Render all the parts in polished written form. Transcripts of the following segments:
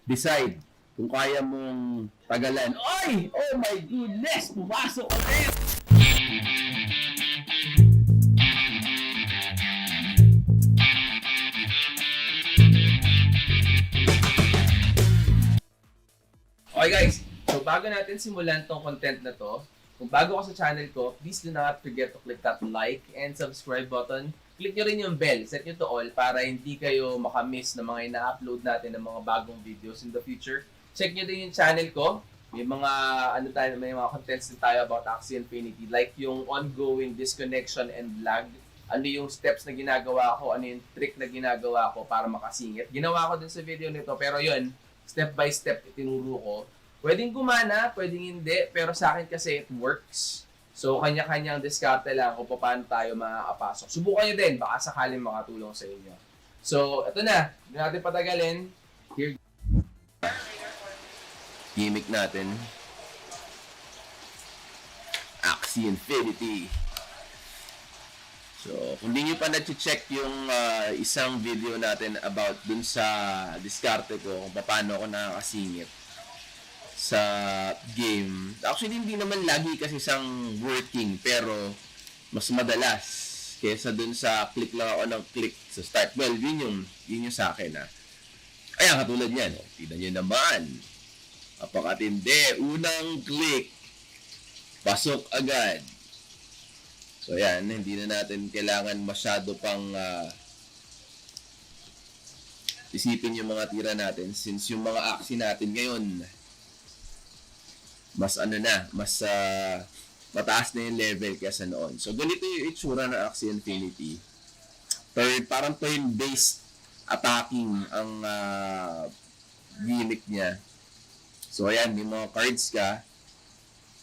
decide kung kaya mong tagalan. Oy! Oh my goodness! Pumasok ulit! Okay guys, so bago natin simulan tong content na to, kung bago ka sa channel ko, please do not forget to click that like and subscribe button. Click nyo rin yung bell, set nyo to all para hindi kayo makamiss na mga ina-upload natin ng mga bagong videos in the future. Check nyo din yung channel ko. May mga may mga contents din tayo about Axie Infinity, like yung ongoing disconnection and lag. Ano yung steps na ginagawa ko, ano yung trick na ginagawa ko para makasingit. Ginawa ko din sa video nito, pero yun, step by step itinuro ko. Pwedeng gumana, pwedeng hindi, pero sa akin kasi it works. So, kanya-kanyang diskarte lang kung paano tayo makakapasok. Subukan nyo din, baka sakaling makatulong sa inyo. So, ito na. Hindi natin patagalin. Here. Gimmick natin. Axie Infinity. So, kung di nyo pa na-check yung isang video natin about dun sa diskarte ko, kung paano ako nakakasingit sa game. Actually, hindi naman lagi kasi isang working, pero mas madalas kesa dun sa click lang ako ng click sa start. Well, yun yung sa akin, ha. Ayan, katulad yan. Oh. Tignan nyo naman. Apakatindi. Unang click. Pasok agad. So, yan. Hindi na natin kailangan masyado pang isipin yung mga tira natin since yung mga Axie natin ngayon mas mataas na yung level kaysa noon. So, ganito yung itsura ng Axie Infinity. Parang turn-based attacking ang gimmick niya. So, ayan, may mga cards ka.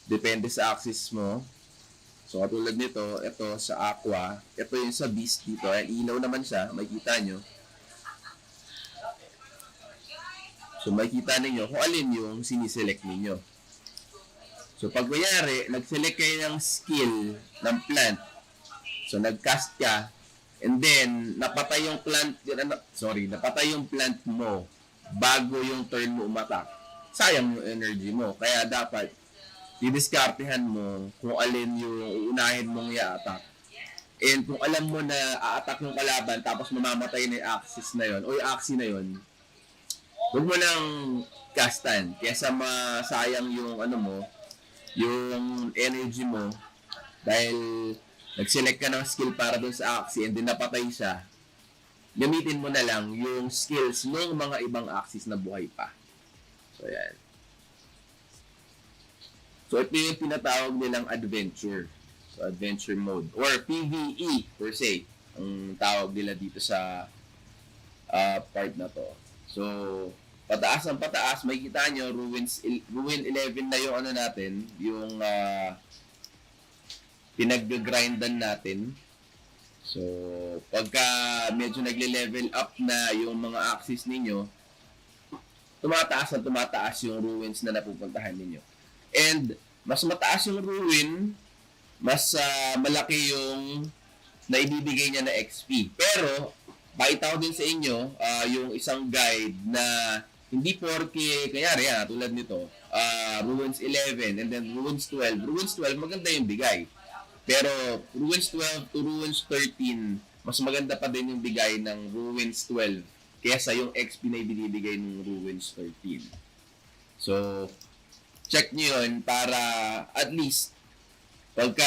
Depende sa axis mo. So, katulad nito, ito sa Aqua. Ito yung sa Beast dito. Ayan, ilaw naman siya. Makikita nyo. So, makikita ninyo kung alin yung siniselect ninyo. So, pag kunyari, nag-select kayo ng skill ng plant. So, nag-cast ka. And then, napatay yung plant mo bago yung turn mo umatak. Sayang yung energy mo. Kaya dapat, didiskartehan mo kung alin yung uunahin mong i-attack. And kung alam mo na a-attack yung kalaban tapos mamamatay na yung axis na yon o yung axis na yon, huwag mo nang castan. Kesa masayang yung yung energy mo dahil nag-select ka ng skill para dun sa axis and then napatay siya, gamitin mo na lang yung skills ng mga ibang axis na buhay pa. So, yan. So, ito yung tinatawag nilang adventure. So, adventure mode. Or PvE, per se. Ang tawag nila dito sa part na to. So, pataas ang pataas. Makikita nyo, Ruin 11 na yung natin. Yung pinag-grindan natin. So, pagka medyo nagle-level up na yung mga axis ninyo, tumataas yung ruins na napupuntahan ninyo. And, mas mataas yung ruin, mas malaki yung naibibigay niya na XP. Pero, baitaw din sa inyo yung isang guide na hindi porke, kanyari tulad nito, Ruins 11 and then Ruins 12. Ruins 12, maganda yung bigay. Pero, Ruins 12 to Ruins 13, mas maganda pa din yung bigay ng Ruins 12 kesa yung XP na ibinibigay ng Ruins 13. So, check nyo yun para at least pagka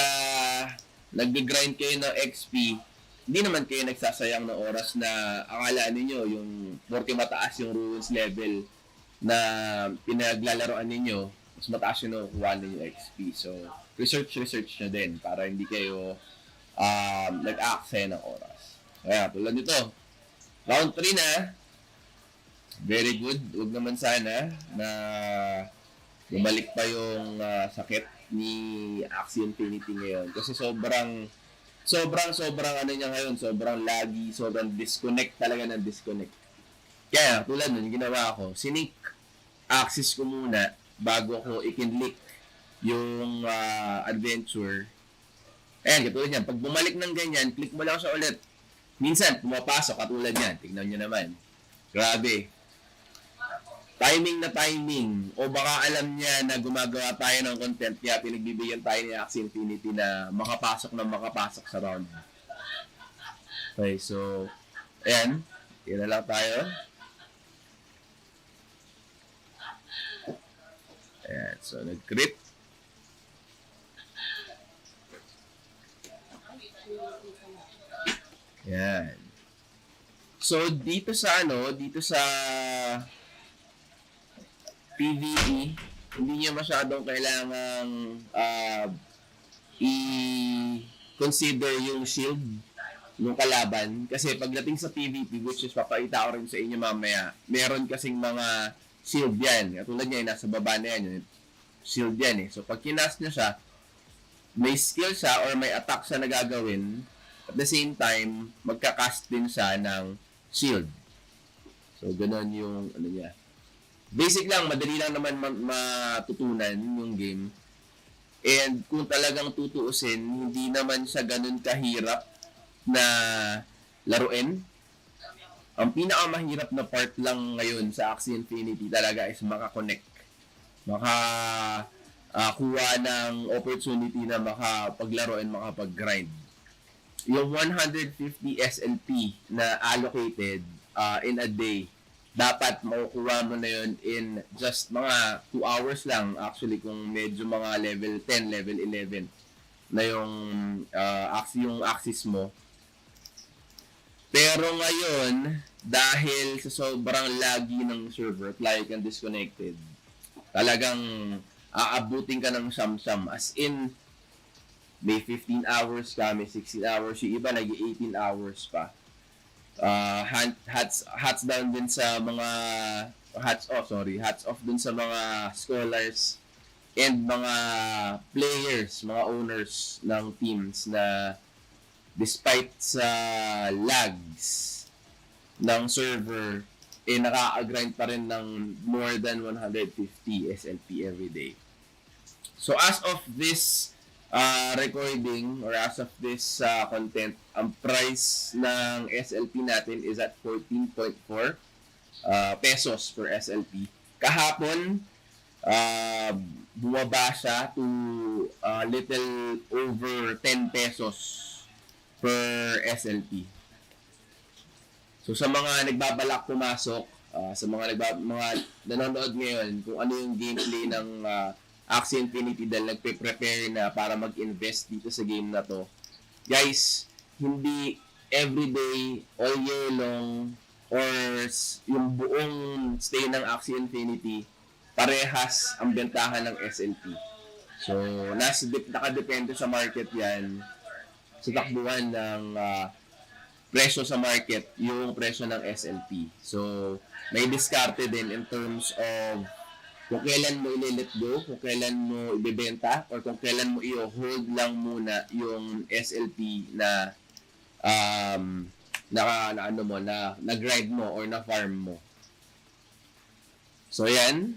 nag-grind kayo ng XP, hindi naman kayo nagsasayang ng oras na akala ninyo yung porque mataas yung Ruins level na pinaglalaroan ninyo, mas mataas yung nakukuha ninyo XP. So, research nyo din para hindi kayo nag-aksaya ng oras. Kaya, tulad nito, round 3 na. Very good. Huwag naman sana na bumalik pa yung sakit ni Axie Infinity ngayon. Kasi sobrang niya ngayon. Sobrang laggy, sobrang disconnect talaga ng disconnect. Kaya, tulad nun, ginawa ko, sinink axis ko muna bago ko ikinlik yung adventure. Ayan, katulad yan. Pag bumalik ng ganyan, click mo lang siya ulit. Minsan, pumapasok katulad yan. Tignan nyo naman. Grabe. timing na timing, o baka alam niya na gumagawa tayo ng content kaya pinagbibigyan tayo ni Axie Infinity na makapasok sa round. Okay, so, ayan. Tira lang tayo. Ayan, so nag-crit. Ayan. So, dito sa PvE, hindi niya masyadong kailangang i-consider yung shield ng kalaban. Kasi pagdating sa PvP, which is papakita ko rin sa inyo mamaya, meron kasing mga shield yan. Katulad niya, nasa baba na yan. Shield yan eh. So, pag kinas niya siya, may skill siya or may attack siya na gagawin. At the same time, magkakast din siya ng shield. So, ganun yung ano niya. Basic lang, madali lang naman matutunan yung game. And kung talagang tutuusin, hindi naman siya ganun kahirap na laruin. Ang pinakamahirap na part lang ngayon sa Axie Infinity talaga is makakonect. Kuha ng opportunity na makapaglaro and makapag-grind. Yung 150 SLP na allocated in a day, dapat makukuha mo na yun in just mga 2 hours lang. Actually, kung medyo mga level 10, level 11 na yung axis mo. Pero ngayon, dahil sa sobrang laggy ng server, like and disconnected, talagang aabutin ka ng siyam-siyam. As in, may 15 hours ka, may 16 hours, yung iba nag 18 hours pa. Hats down din sa mga hats off dun sa mga scholars and mga players, mga owners ng teams na despite sa lags ng server, nakaka-grind pa rin ng more than 150 SLP every day. So as of this recording or as of this content, ang price ng SLP natin is at 14.4 pesos per SLP. Kahapon, bumaba siya to little over 10 pesos per SLP. So sa mga nagbabalak pumasok, sa mga nanonood ngayon kung ano yung gameplay ng Axie Infinity dahil nagpe-prepare na para mag-invest dito sa game na to. Guys, hindi everyday, all year long, or yung buong stay ng Axie Infinity, parehas ang bentahan ng SLP. So, nakadepende sa market yan, sa takbuhan ng presyo sa market, yung presyo ng SLP. So, may diskarte din in terms of kung kailan mo i-let go, kung kailan mo ibebenta, or kung kailan mo i-hold lang muna yung SLP na na-grind mo or na-farm mo. So, yan.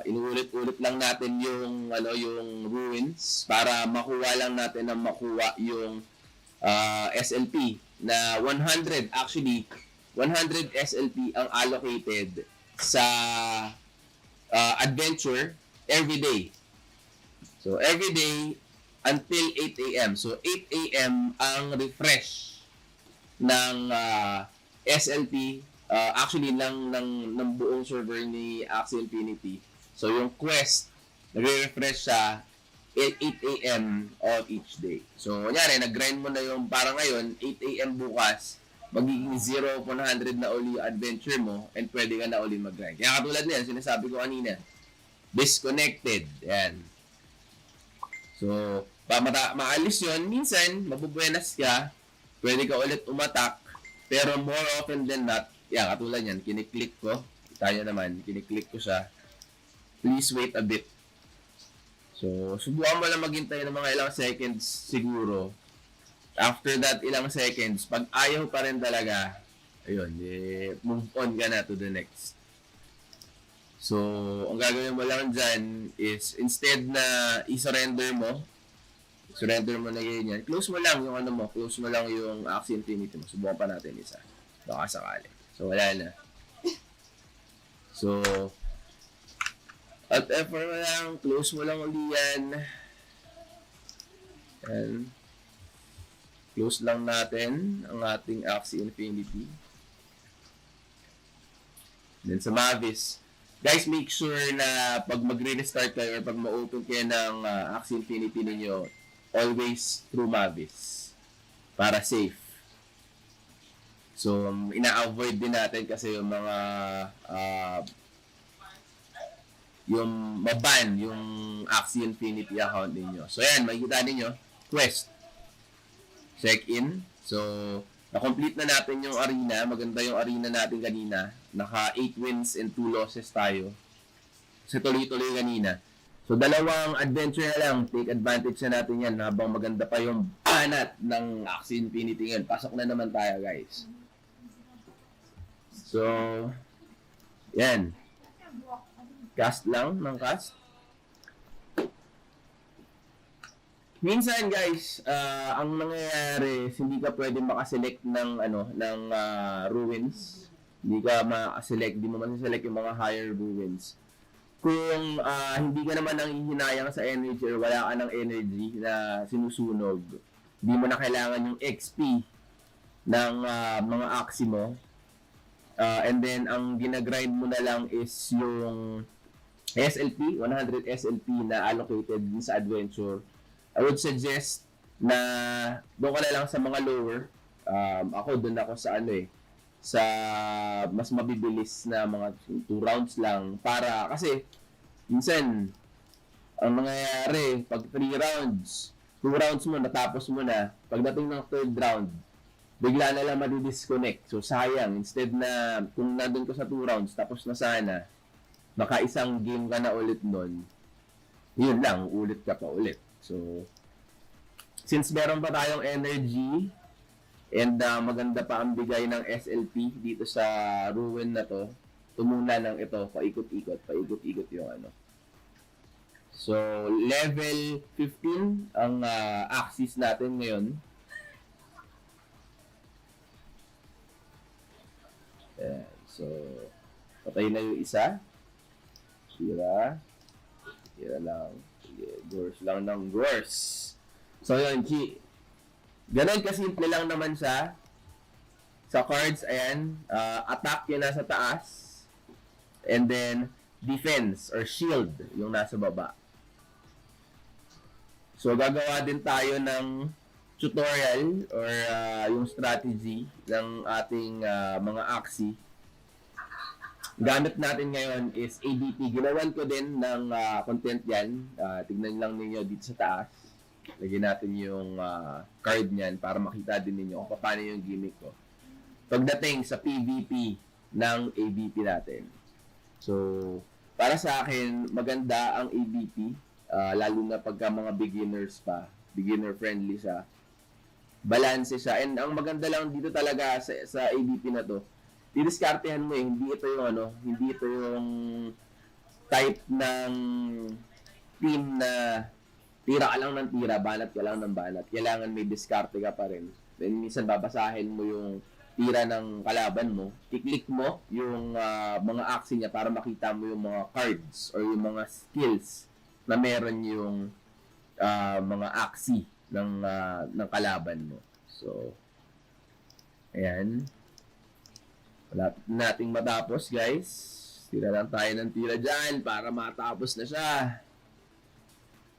Inuulit-ulit lang natin yung ruins para makuha lang natin na makuha yung SLP na 100 SLP ang allocated sa adventure every day. So every day until 8 AM. So 8 AM ang refresh ng SLP actually ng buong server ni Axie Infinity. So yung quest, nagre-refresh siya at 8 AM of each day. So kunyari, nag-grind mo na yung para ngayon, 8 AM bukas, magiging 0-100 na uli yung adventure mo and pwede ka na uli mag-grind. Kaya katulad niyan, sinasabi ko kanina, disconnected. Yan. So, maalis yun, minsan, mabubuenas ka, pwede ka ulit umatak, pero more often than not, yan, katulad yan, kiniklik ko, kita nyo naman, kiniklik ko siya, please wait a bit. So, subukan mo lang maghintay ng mga ilang seconds siguro. After that, ilang seconds, pag ayaw pa rin talaga, ayun, move on ka na to the next. So, ang gagawin mo lang dyan is, instead na i-surrender mo na ganyan, close mo lang yung close mo lang yung Axie Infinity mo. Subukan pa natin isa. Baka sakali. So, wala na. So, at effort mo lang, close mo lang uli yan. And, close lang natin ang ating Axie Infinity. Then sa Mavis, guys, make sure na pag mag-restart kayo or pag ma-open kayo ng Axie Infinity ninyo, always through Mavis para safe. So, ina-avoid din natin kasi yung mga yung maban yung Axie Infinity account ninyo. So, yan, makikita ninyo, quest. Check-in. So, na-complete na natin yung arena. Maganda yung arena natin kanina. Naka 8 wins and 2 losses tayo. Kasi tuloy-tuloy kanina. So, dalawang adventure na lang. Take advantage na natin yan habang maganda pa yung banat ng Axie Infinity ngayon. Pasok na naman tayo, guys. So, yan. Cast lang ng cast. Minsan guys, ang nangyayari, hindi ka pwede makaselect ng ruins. Hindi ka makaselect, di mo masiselect yung mga higher ruins. Kung hindi ka naman nanghihinayang sa energy or wala ka ng energy na sinusunog, hindi mo na kailangan yung XP ng mga Axie mo. And then, ang ginagrind mo na lang is yung SLP, 100 SLP na allocated sa adventure. I would suggest na doon ka na lang sa mga lower. Ako, doon ako sa sa mas mabibilis na mga 2 rounds lang. Kasi, minsan, ang mangyayari, pag 3 rounds, 2 rounds mo, natapos mo na, pagdating ng 3rd round, bigla na lang madi-disconnect. So, sayang. Instead na, kung nandun ko sa 2 rounds, tapos na sana, baka isang game ka na ulit nun, yun lang, ulit ka pa ulit. So, since meron pa tayong energy, and maganda pa ang bigay ng SLP dito sa ruin na to, tumuna lang ito, paikot-ikot yung So, level 15 ang axis natin ngayon. Ayan. So, patay na yung isa. Tira lang. Gores lang ng gores. So, yun, ganun kasimple lang naman siya. Sa cards, ayan, attack yung nasa taas. And then, defense or shield yung nasa baba. So, gagawa din tayo ng tutorial or yung strategy ng ating mga Axie. Gamit natin ngayon is ADP. Ginawan ko din ng content yan. Tignan lang ninyo dito sa taas. Lagyan natin yung card niyan para makita din ninyo kung paano yung gimmick ko. Pagdating sa PvP ng ABP natin. So, para sa akin, maganda ang ABP. Lalo na pagka mga beginners pa. Beginner friendly siya. Balance siya. And ang maganda lang dito talaga sa ABP na to, didiskartehan mo hindi ito yung type ng team na tira ka lang ng tira, banat ka lang ng banat. Kailangan may diskarte ka pa rin. Then minsan babasahin mo yung tira ng kalaban mo, i-click mo yung mga Axie niya para makita mo yung mga cards or yung mga skills na meron yung mga Axie ng kalaban mo. So, ayan. Wala nating matapos, guys. Tira lang tayo ng tira dyan para matapos na siya.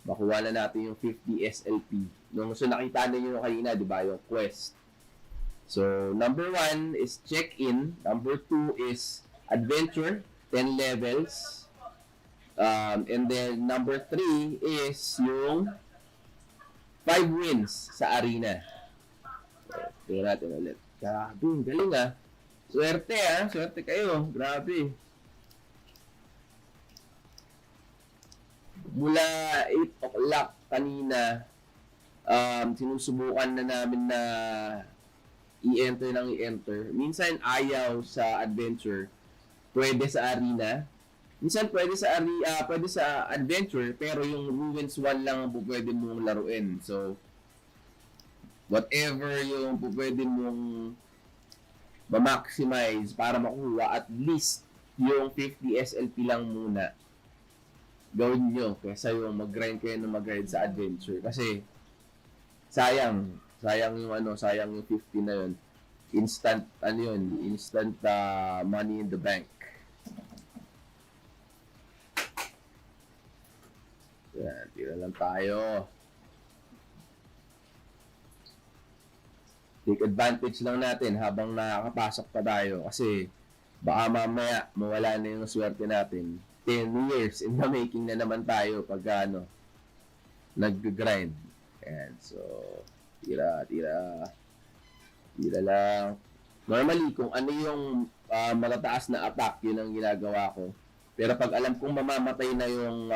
Makuha na natin yung 50 SLP. So, nakita ninyo kanina, di ba, yung quest. So, number 1 is check-in. Number 2 is adventure, 10 levels. And then, number 3 is yung 5 wins sa arena. So, tingnan natin ulit. Grabe, galing Swerte swerte kayo. Grabe. Mula 8 o'clock kanina, sinusubukan na namin na i-enter. Minsan ayaw sa adventure. Pwede sa arena. Minsan pwede sa adventure, pero yung ruins 1 lang ang pwede mong laruin. So, whatever yung pwede mong ma-maximize para makuha at least yung 50 SLP lang muna gawin nyo kaysa yung mag-grind kayo na mag-grind sa adventure. Kasi sayang yung sayang yung 50 na yun. Instant money in the bank. Yan, tira lang tayo. Take advantage lang natin habang nakakapasok pa tayo kasi baka mamaya mawala na yung swerte natin. 10 years in the making na naman tayo pag nag-grind. Ayan, so tira lang. Normally, kung ano yung matataas na attack, yun ang ginagawa ko. Pero pag alam kong mamamatay na yung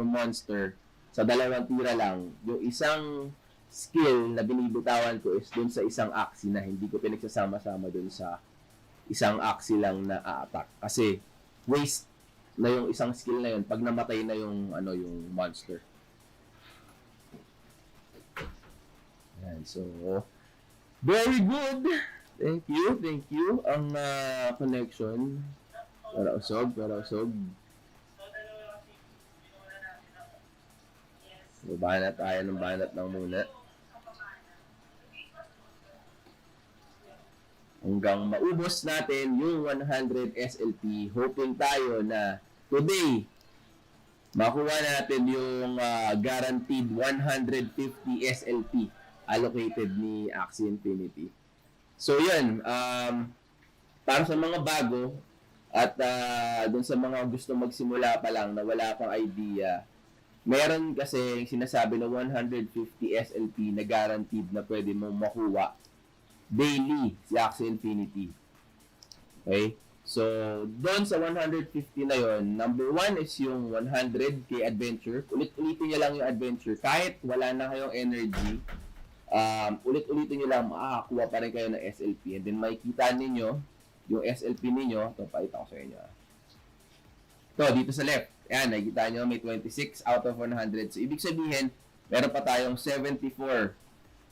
monster, sa dalawang tira lang, yung isang skill na binibitawan ko is dun sa isang axi na hindi ko pinagsasama-sama dun sa isang axi lang na a-attack. Kasi waste na yung isang skill na yun pag namatay na yung monster. Ayan, so very good. Thank you. Ang connection para usog. So, banat lang muna. Hanggang maubos natin yung 100 SLP. Hoping tayo na today, makuha natin yung guaranteed 150 SLP allocated ni Axie Infinity. So yun, para sa mga bago at dun sa mga gusto magsimula pa lang na wala pang idea, meron kasi sinasabi na 150 SLP na guaranteed na pwede mong makuha daily si Axie Infinity. Okay? So, doon sa 150 na yon, number 1 is yung 100k adventure. Ulit-ulitin nyo lang yung adventure. Kahit wala na kayong energy, ulit-ulitin nyo lang, makakakuha pa rin kayo ng SLP. And then, makikita ninyo yung SLP ninyo. Ito, pakita ko sa inyo. Ito, dito sa left. Ayan, nakikita nyo, may 26 out of 100. So, ibig sabihin, meron pa tayong 74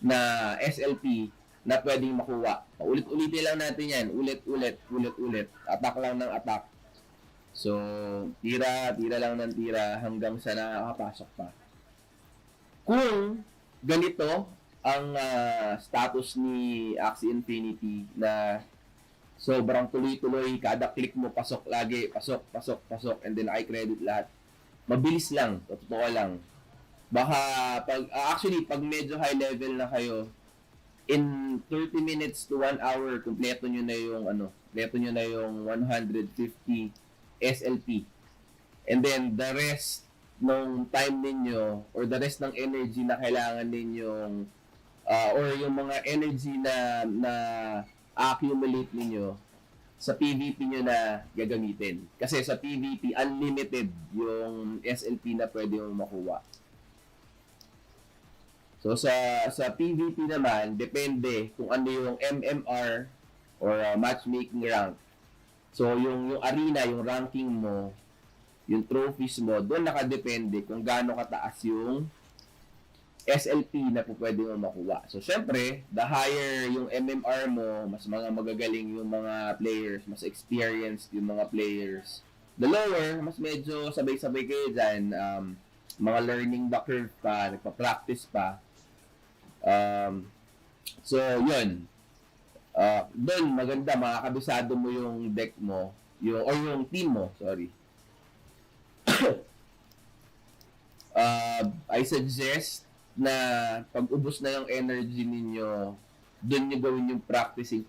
na SLP na pwedeng makuha. Ulit-ulitin lang natin yan. Ulit. Attack lang ng attack. So, tira lang ng tira hanggang sa nakakapasok pa. Kung ganito ang status ni Axie Infinity na sobrang tuloy-tuloy, kada click mo, pasok lagi, pasok, and then i-credit lahat. Mabilis lang, totoo lang. Baka, pag medyo high level na kayo, in 30 minutes to 1 hour, kompleto nyo na yung 150 SLP. And then, the rest ng time ninyo, or the rest ng energy na kailangan ninyong, or yung mga energy na accumulate ninyo, sa PvP nyo na gagamitin. Kasi sa PvP, unlimited yung SLP na pwede mong makuha. So sa PvP naman, depende kung ano yung MMR or matchmaking rank. So yung arena, yung ranking mo, yung trophies mo, doon nakadepende kung gaano kataas yung SLP na po pwede mo makuha. So syempre, the higher yung MMR mo, mas mga magagaling yung mga players, mas experienced yung mga players. The lower, mas medyo sabay-sabay kayo dyan, mga learning the curve pa, nagpa-practice pa. So, yun. Doon, maganda, makakabisado mo yung deck mo, yung team mo, sorry. I suggest na pag ubos na yung energy ninyo, doon nyo gawin yung practicing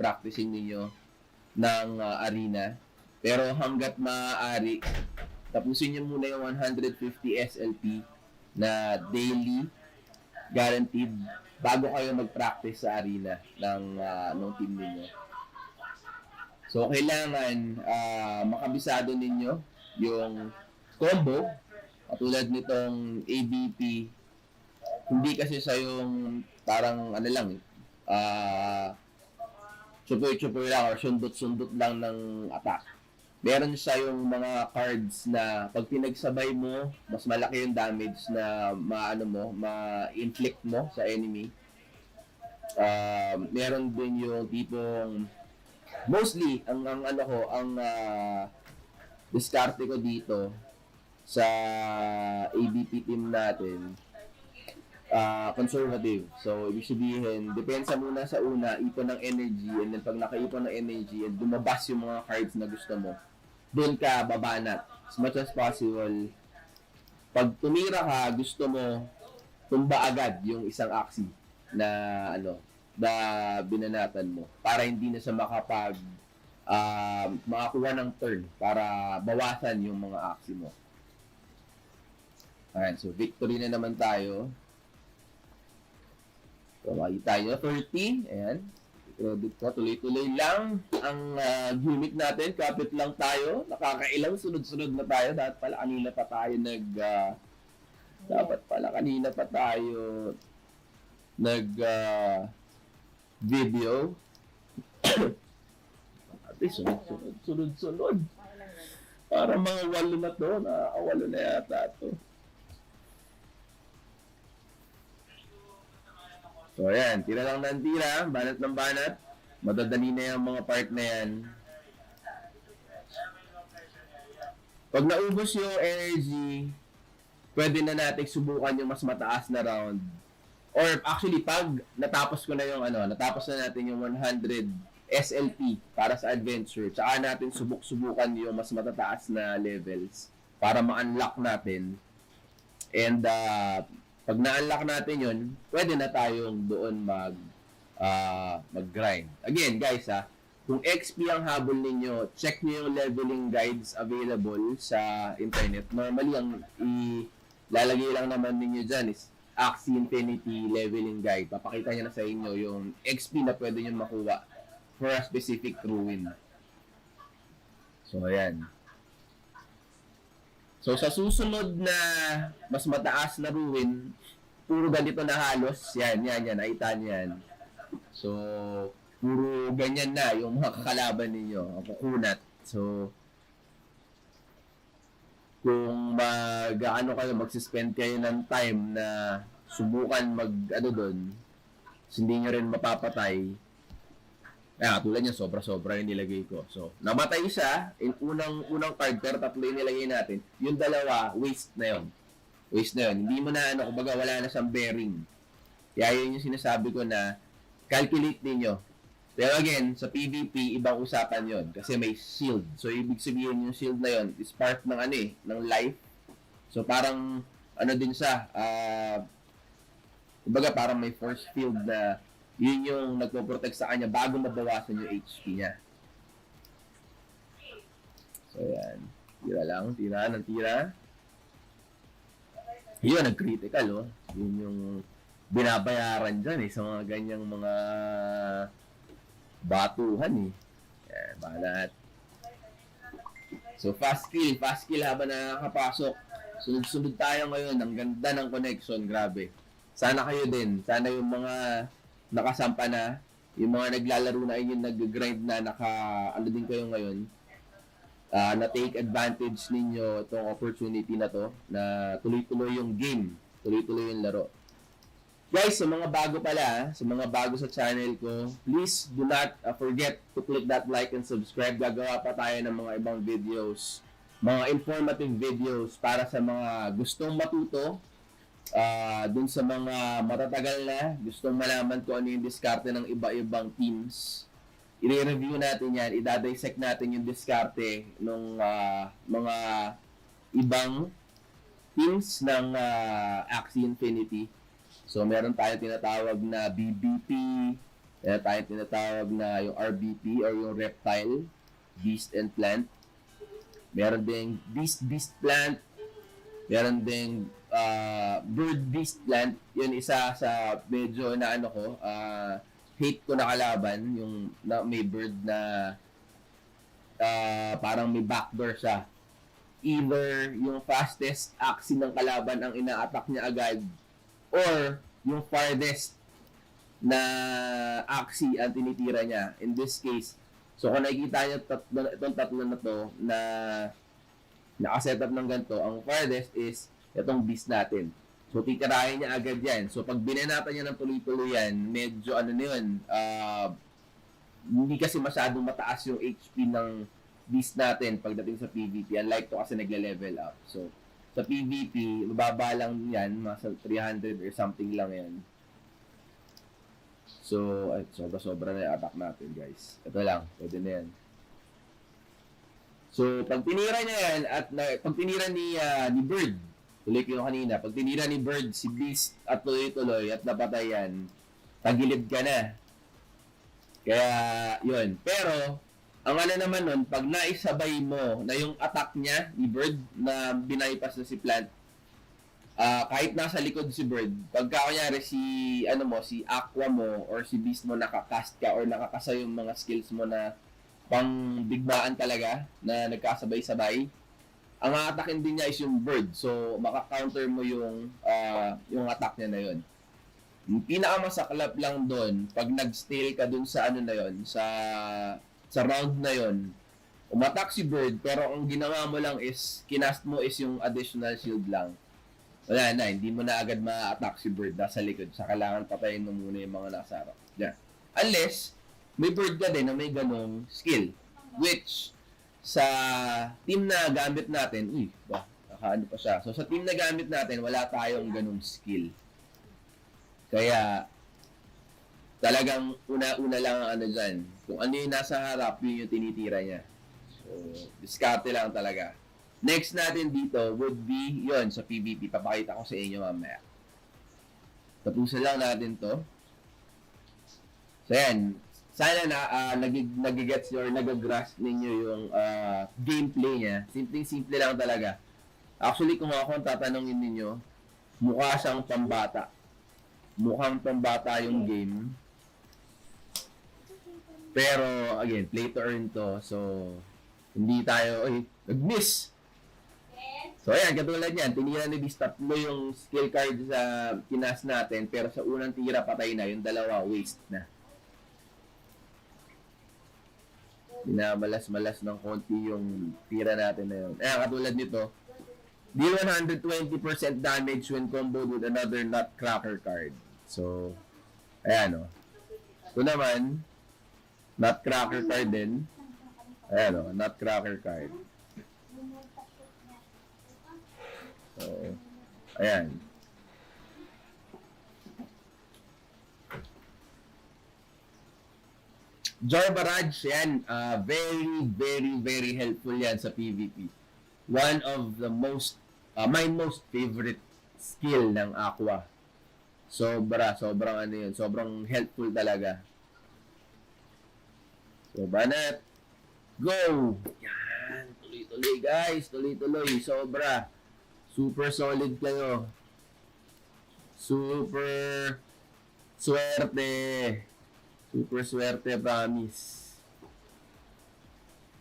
ninyo ng arena. Pero hanggat maaari, tapusin nyo muna yung 150 SLP na daily, guaranteed, bago kayo mag-practice sa arena ng team ninyo. So, kailangan makabisado ninyo yung combo, katulad nitong ABP. Hindi kasi sa yung parang chupoy-chupoy lang or sundot-sundot lang ng attack. Meron siya yung mga cards na pag pinagsabay mo, mas malaki yung damage na ma-inflict mo sa enemy. Meron din yung tipong mostly ang diskarte ko dito sa ABP team natin, conservative. So, ibig sabihin, depensa muna sa una, ipon ng energy, and then pag nakaipon ng energy, and lumabas yung mga cards na gusto mo, doon ka babanat. As much as possible, pag tumira ka, gusto mo, tumba agad yung isang aksi na, na binanatan mo, para hindi na siya makakuha ng turn, para bawasan yung mga aksi mo. Ayan, so victory na naman tayo. So, makita nyo, 30. Ayan. Credit ko, tuloy-tuloy lang ang gimmick natin. Kapit lang tayo. Nakakailang sunod-sunod na tayo. Dapat pala kanina pa tayo video. At least, sunod-sunod. Para mga walo na to. Nakakawalo na yata to. So, ayan. Tira lang ng tira. Banat ng banat. Madadali na yung mga part na yan. Pag naubos yung energy, pwede na natin subukan yung mas mataas na round. Or actually, pag natapos na natin yung 100 SLP para sa adventure, tsaka natin subukan yung mas matataas na levels para ma-unlock natin. And, pag na-unlock natin yun, pwede na tayong doon mag-grind. Again, guys, kung XP ang habol ninyo, check nyo yung leveling guides available sa internet. Normally, ang ilalagay lang naman ninyo dyan is Axie Infinity Leveling Guide. Papakita niya na sa inyo yung XP na pwede nyo makuha for a specific ruin. So, ayan. So, sa susunod na mas mataas na ruin, puro ganito na halos. Yan. Nakita niyo yan. So, puro ganyan na yung mga kakalaban ninyo. Ang kukunat. So, kung magsispend kayo ng time na subukan doon, hindi nyo rin mapapatay. Tulad niya, sobra-sobra yung nilagay ko. So, namatay siya, unang card, pero tatlo yung nilagay natin. Yung dalawa, waste na yun. Hindi mo na, kumbaga, wala na siyang bearing. Kaya yun yung sinasabi ko na, calculate ninyo. Pero again, sa PvP, ibang usapan yon kasi may shield. So, ibig sabihin yung shield na yon is part ng ng life. So, parang, din siya, kumbaga, parang may force field na yun yung nagpo-protect sa kanya bago mabawasan yung HP niya. So, yan. Tira ng tira. Yun, nag-critical, Yun yung binabayaran dyan, sa mga ganyang mga batuhan, Yan, banat. So, fast kill habang nakakapasok. Sunod-sunod tayo ngayon. Ang ganda ng connection, grabe. Sana kayo din. Sana yung mga nakasampa na, yung mga naglalaro na yung nag-grind na, din kayo ngayon, na take advantage ninyo itong opportunity na to, na tuloy-tuloy yung game, tuloy-tuloy yung laro. Guys, sa mga bago pala, sa mga bago sa channel ko, please do not forget to click that like and subscribe. Gagawa pa tayo ng mga ibang videos, mga informative videos para sa mga gustong matuto, dun sa mga matatagal na, gustong malaman kung ano yung diskarte ng iba-ibang teams. I-review natin yan, i-dissect natin yung diskarte ng mga ibang teams ng Axie Infinity. So, meron tayong tinatawag na BBP, meron tayong tinatawag na yung RBP or yung Reptile, Beast and Plant. Meron ding Beast Plant, meron ding Bird Beast Plant. Yun isa sa medyo na hate ko na kalaban, yung may bird na parang may backdoor siya. Either yung fastest axie ng kalaban ang ina-attack niya agad, or yung farthest na axie ang tinitira niya. In this case, so kung nakikita niyo itong tatlo na to na nakasetup ng ganito, ang farthest is itong beast natin. So, titirahin niya agad yan. So, pag binanatan niya ng tuloy-tuloy yan, medyo hindi kasi masyadong mataas yung HP ng beast natin pagdating sa PvP. Unlike to kasi nagle-level up. So, sa PvP, mababa lang yan. Mga 300 or something lang yan. So, ay, sobra-sobra na yung attack natin, guys. Ito lang. Pwede na yan. So, pag tinira niya yan, at pag tinira ni Bird, tuloy ko yung kanina, pag tinira ni Bird si Beast at tuloy-tuloy at napatay yan, tagilid ka na. Kaya, yun. Pero, ang ano naman nun, pag naisabay mo na yung attack niya, ni Bird, na binaypas na si Plant, kahit nasa likod si Bird, pagka kunyari si Aqua mo, or si Beast mo nakakast ka, or nakakasa yung mga skills mo na pang bigmaan talaga, na nagkasabay-sabay, ang aatakin din niya is yung Bird. So, maka-counter mo yung attack niya na yun. Yung pinakamasaklap lang doon, pag nag-steal ka dun sa ano na yun, sa round na yon, umattack si Bird, pero ang ginawa mo lang is, kinast mo is yung additional shield lang. Wala na, hindi mo na agad ma-attack si Bird nasa likod. Sa kailangan patayin mo muna yung mga nasa harap. Yan. Unless, may Bird ka din na may ganong skill. Which, sa team na gamit natin, nakaano pa siya. So, sa team na gamit natin, wala tayong ganong skill. Kaya, talagang una-una lang ang ano dyan. Kung ano yung nasa harap, yun yung tinitira niya. So, diskarte lang talaga. Next natin dito would be, yun, sa PvP. Papakita ko sa inyo mamaya. Tapusin lang natin to. So, yan. Sana na nagigets or nagagrasp ninyo yung gameplay niya. Simpleng-simple lang talaga. Actually, kung ako ang tatanungin ninyo, mukha siyang pambata. Mukhang pambata yung game. Pero, again, play to earn to. So, hindi tayo, nag-miss! So, ayan, katulad yan. Tinira ni Beast, tatlo yung skill card sa kinas natin. Pero sa unang tira, patay na. Yung dalawa, waste na. Binamalas-malas ng konti yung tira natin na yun. Ayan, katulad nito. Deal 120% damage when comboed with another Nutcracker card. So, ayan o. Ito naman, Nutcracker card din. Ayan o, Nutcracker card. So, ayan. Jar Barrage, yan. Very helpful yan sa PvP. One of the most, my most favorite skill ng Aqua. Sobrang ano yun. Sobrang helpful talaga. So, Banat. Go! Yan. Tuloy-tuloy, guys. Tuloy-tuloy. Sobra. Super solid kayo. Super swerte. Super swerte, promise.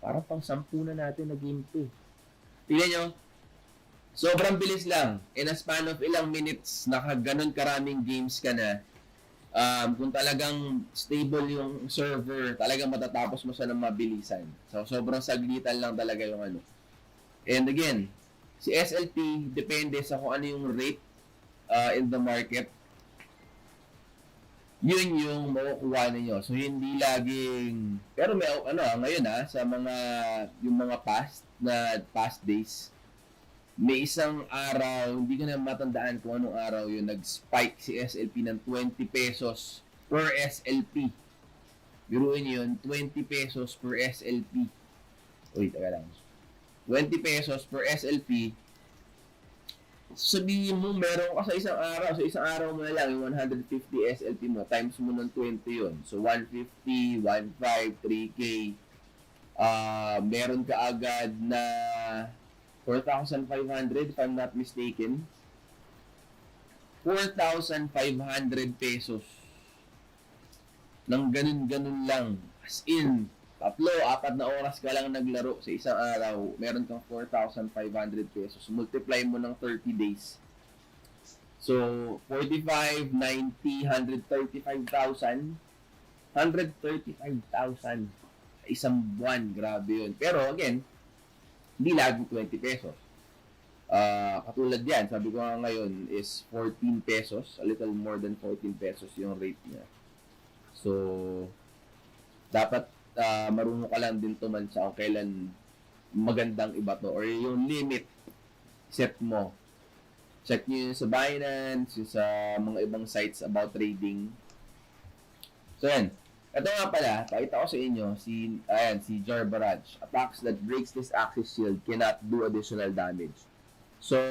Parang pang 10 na natin na game 2. Tingnan nyo. Sobrang bilis lang. In a span of ilang minutes, nakaganon karaming games ka na. Kung talagang stable yung server, talagang matatapos mo siya ng mabilisan. So, sobrang saglitan lang talaga yung ano. And again, si SLP, depende sa kung ano yung rate in the market. Yun yung makukuha ninyo. So, hindi laging... Pero may, ngayon sa yung mga past days, may isang araw, hindi ko na matandaan kung anong araw yun, nag-spike si SLP ng 20 pesos per SLP. Biruin yun, 20 pesos per SLP. Uy, taga lang. 20 pesos per SLP. Sabihin mo, meron ka sa isang araw mo na lang, yung 150 SLP mo, times mo ng 20 yun. So, 150, 1.5, 3K. Meron ka agad na 4,500 if I'm not mistaken. 4,500 pesos. Nang ganun-ganun lang. As in, 3-4 na oras ka lang naglaro sa isang araw, meron kang 4,500 pesos. Multiply mo ng 30 days. So, 45, 90, 135,000. 135,000 isang buwan. Grabe yun. Pero again, hindi laging 20 pesos. Katulad yan, sabi ko nga ngayon is 14 pesos. A little more than 14 pesos yung rate niya. So, dapat marunong ka lang din tumansya kung kailan magandang iba to or yung limit set mo. Check nyo yun sa Binance, yung sa mga ibang sites about trading. So yan. Ito nga pala, pakita ko sa inyo, si Jar Barrage. Attacks that breaks this Axis shield cannot do additional damage. So,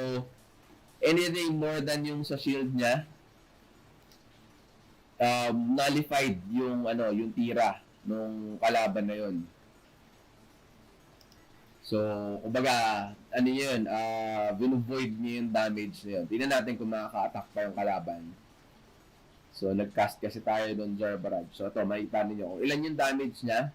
anything more than yung sa shield niya, nullified yung tira nung kalaban na yun. So, kumbaga, yun, vinovoid niya yung damage na yun. Tingnan natin kung makaka-attack pa yung kalaban. So, nag-cast kasi tayo doon, Jar Barrage. So, ito, makikita ninyo kung ilan yung damage niya.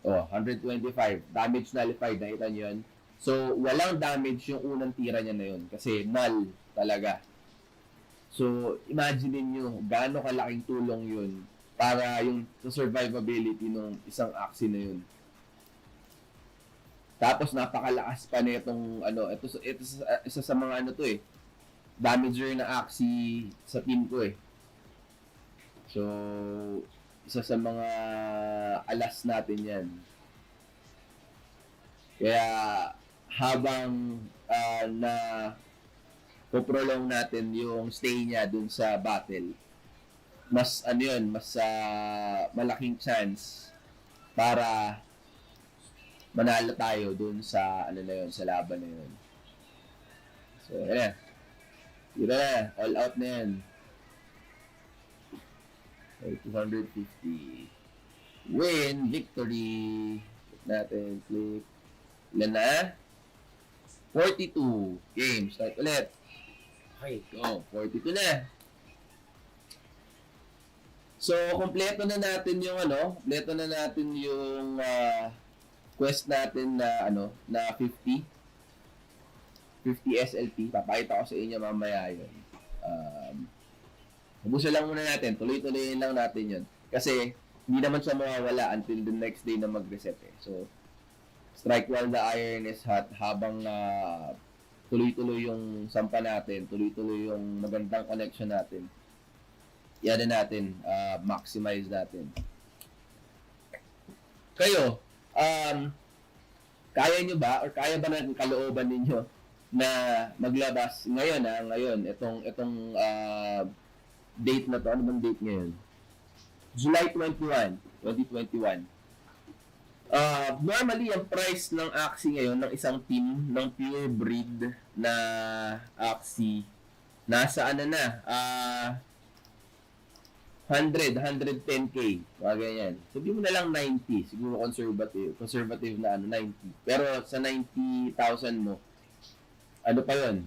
125. Damage nullified, nakita niyo yun. So, walang damage yung unang tira niya na yun. Kasi null talaga. So, imagine niyo gaano kalaking tulong yun para yung survivability ng isang Axie na yun. Tapos napakalakas pa nitong ito isa sa mga damager na Axie sa team ko eh. So isa sa mga alas natin 'yan. Kaya habang na poprolong natin yung stay niya dun sa battle, mas malaking chance para manalo tayo dun sa sa laban na yun. So, yan. Yun na. All out na yan. 250. Win. Victory. Click natin. Click. Ilan na? 42. Game. Start ulit. Okay. Go. 42 na. So, kompleto na natin yung kompleto na natin yung quest natin na na 50 SLP. Papakita ko sa inyo mamaya yun. Ubusin lang muna natin. Tuloy-tuloyin lang natin yun. Kasi hindi naman siya mawawala until the next day na mag-reset eh. So, strike while the iron is hot habang tuloy-tuloy yung sampa natin, tuloy-tuloy yung magandang connection natin. Yan natin, maximize natin. Kayo, kaya nyo ba or kaya ba ng kalooban ninyo na maglabas ngayon itong date na to? Ano bang date ngayon? July 21, 2021. Normally ang price ng Axie ngayon ng isang team ng pure breed na Axie nasa 110k, mga ganyan. Sabi mo na lang 90, siguro conservative na 90. Pero sa 90,000 mo, pa yun,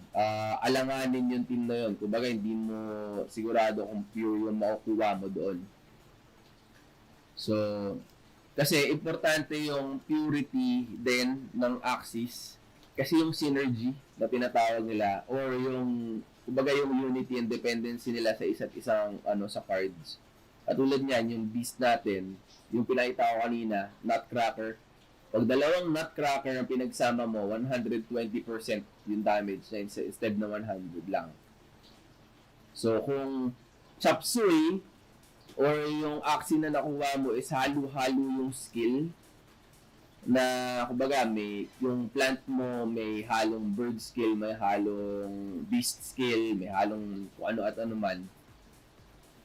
alanganin yung team na yun. Kumbaga, hindi mo sigurado kung pure yung makukuha mo doon. So, kasi importante yung purity din ng Axis. Kasi yung synergy na tinatawag nila, or yung kumbaga yung unity and dependency nila sa isa't isang sa cards. Katulad niyan, yung beast natin, yung pinakita ko kanina, Nutcracker. Pag dalawang Nutcracker ang pinagsama mo, 120% yung damage na instead na 100 lang. So, kung Chop Suey or yung Axie na nakuha mo is halo-halo yung skill na kumbaga yung plant mo may halong bird skill, may halong beast skill, may halong kung ano at ano man.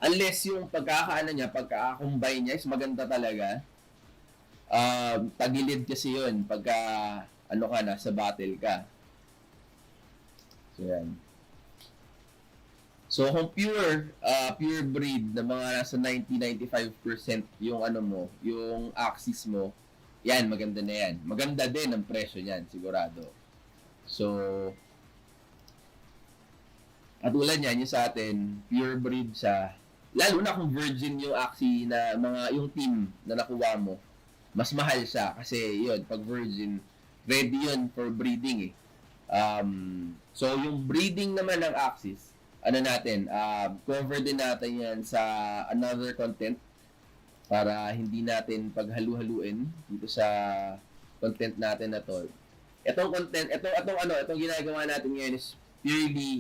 Unless yung pagkaka-combine niya is maganda talaga. Tagilid kasi yun pagka sa battle ka. So yan. So kung pure breed na mga nasa 90-95% yung yung axis mo, yan, maganda na yan. Maganda din ang presyo niyan, sigurado. So, katulad niyan, yung sa atin, pure breed siya. Lalo na kung virgin yung Axie na yung team na nakuha mo, mas mahal siya. Kasi yun, pag virgin, ready yun for breeding eh. So, yung breeding naman ng Axis, cover din natin yan sa another content para hindi natin paghalu-haluin dito sa content natin na to. Itong ginagawa natin ngayon is purely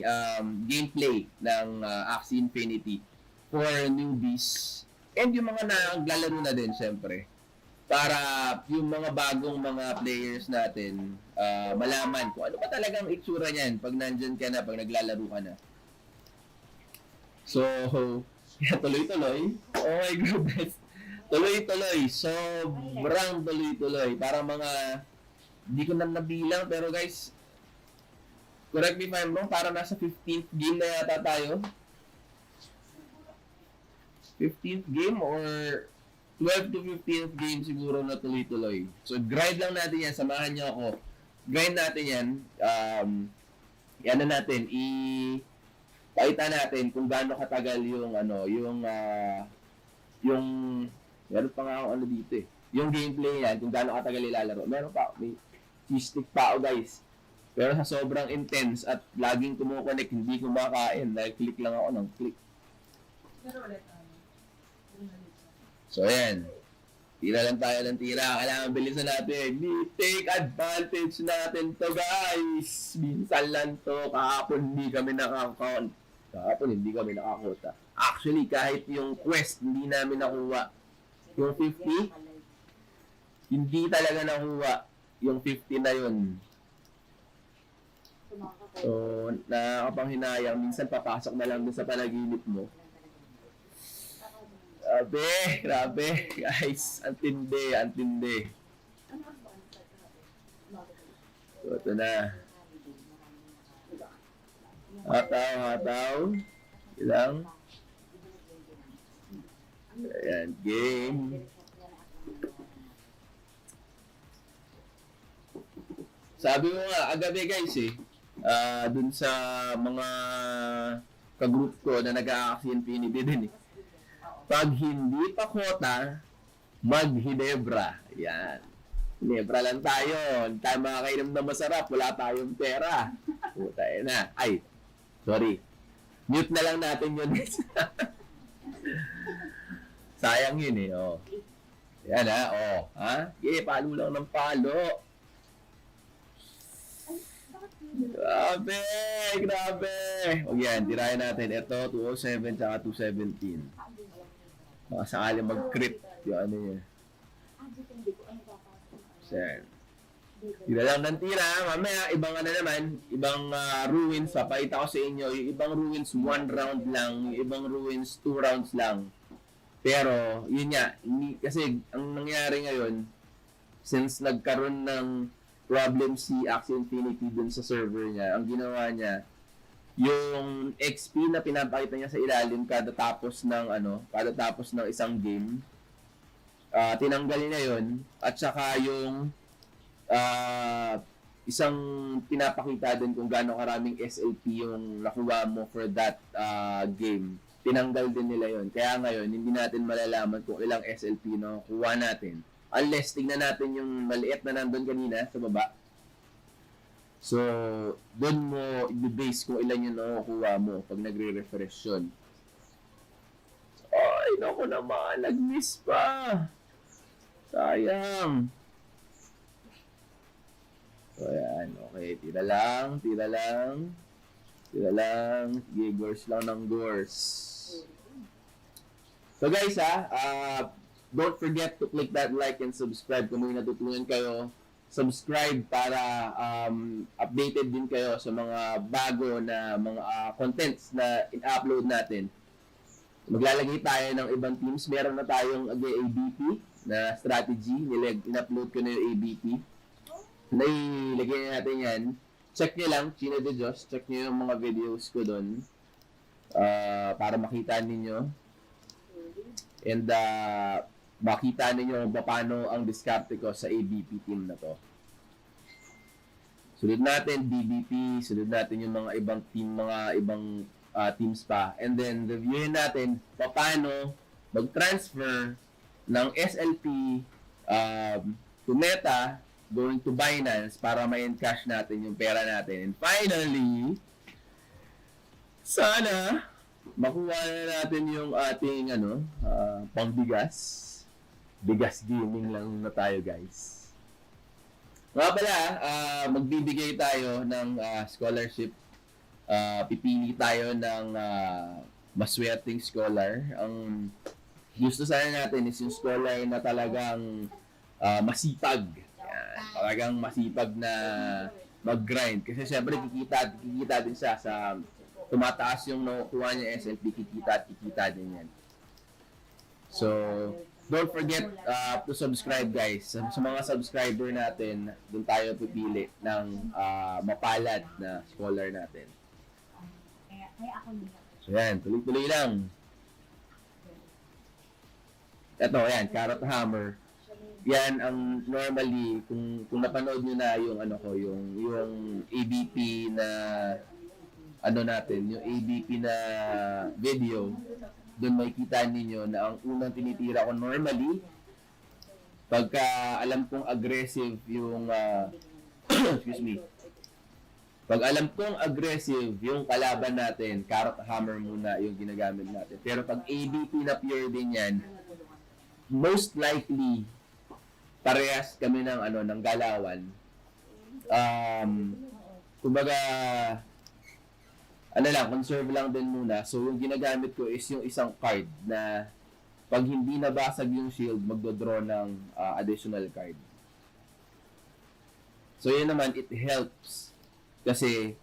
gameplay ng Axie Infinity for newbies and yung mga naglalaro na din, syempre. para yung mga bagong mga players natin malaman kung ano ba talagang itsura niyan pag nandyan ka na, pag naglalaro ka na. So, yeah, tuloy-tuloy. Oh my goodness. Tuloy-tuloy. Sobrang tuloy-tuloy. Para mga, hindi ko na nabilang, pero guys, correct me if I'm wrong, para nasa 15th game na yata tayo. 15th game or 12 to 15th game siguro na tuloy-tuloy. So, grind lang natin yan. Samahan niyo ako. Grind natin yan. Yan na natin. Pakita natin kung gaano katagal yung meron pa nga ako ano dito eh. Yung gameplay yan, kung gaano katagal ilalaro. Meron pa, may stick pa ako guys. Pero sa sobrang intense at laging kumukonek, hindi kumakain. Dahil click lang ako ng click. So, ayan. Tira lang tayo ng tira. Kailangan bilisan natin. Take advantage natin to, guys. Minsan lang to. Kahapon hindi kami nakakount. Kahapon hindi kami nakakuta. Actually, kahit yung quest, hindi namin nakuha. Yung 50, hindi talaga nakuha. Yung 50 na yun. So, nakakapanghinayang. Minsan papasok na lang din sa panaginip mo. Grabe, guys. Antindi. So, ito na. Hataw. Ilang. Ayan, game. Sabi mo nga, agabi guys dun sa mga kagroup ko na nag-a-action Infinity din Pag hindi pa kota, mag-Hinebra. Yan. Hinebra lang tayo. Hindi tayo makakainom na masarap. Wala tayong pera. Puta na. Ay, sorry. Mute na lang natin yun. Sayang yun oh. Yan ha. Okay, palo lang ng palo. Grabe. O yan, tirayan natin. Ito, 207 tsaka 217. Baka sakali mag-crit yung ano yun. Sir. Tira lang ng tira. Mamaya, ibang ibang ruins. Papakita ko sa inyo. Yung ibang ruins, 1 round lang. Yung ibang ruins, 2 rounds lang. Pero, yun nga. Kasi, ang nangyari ngayon, since nagkaroon ng problem si Axie Infinity dun sa server niya, ang ginawa niya, yung XP na pinapakita niya sa ilalim kada tapos ng isang game, tinanggal niya yun, at saka yung isang pinapakita din kung gaano karaming SLP yung nakuha mo for that game, tinanggal din nila yun. Kaya ngayon, hindi natin malalaman kung ilang SLP na kuha natin unless tignan natin yung maliit na nandun kanina sa baba. So, doon mo i-base kung ilan yung nakukuha mo pag nagre-refresh yun. Ay, naku naman, nag-miss pa. Sayang. So, ayan. Okay, tira lang. Sige, gores lang ng gores. So, guys, don't forget to click that like and subscribe kung may natutunan kayo. Subscribe para updated din kayo sa mga bago na mga contents na in-upload natin. Maglalagay tayo ng ibang teams. Meron na tayong ABP na strategy. In-upload ko na yung ABP. Nailagay na natin yan. Check nyo lang, Chino de Diyos. Check nyo yung mga videos ko doon para makita ninyo. And makita ninyo paano ang diskarte ko sa ABP team na to. Sunod natin DBP, sunod natin yung mga ibang team, mga ibang teams pa. And then reviewin natin paano mag-transfer ng SLP to Meta going to Binance para ma-encash natin yung pera natin. And finally, sana makuha na natin yung ating pangbigas. Bigas gaming lang na tayo, guys. Nga pala, magbibigay tayo ng scholarship. Pipili tayo ng maswerteng scholar. Ang gusto sana natin is yung scholar na talagang masipag. Yan. Talagang masipag na mag-grind. Kasi syempre kikita din siya sa tumataas yung nakukuha niya SLP, kikita din yan. So, don't forget to subscribe guys. Sa mga subscriber natin, doon tayo pipili ng mapalad na scholar natin. So yan, tuloy-tuloy lang. Ito, yan, Carrot Hammer. Yan ang normally kung napanood niyo na yung yung ABP na yung ABP na video, doon makikita niyo na ang unang tinitira ko normally pagka alam kong aggressive yung excuse me. Pag alam kong aggressive yung kalaban natin, Carrot Hammer muna yung ginagamit natin. Pero pag ABP na pure din yan, most likely parehas kami ng galawan. Kumbaga conserve lang din muna. So yung ginagamit ko is yung isang card na pag hindi nabasag yung shield, magdodraw ng additional card. So yun naman, it helps kasi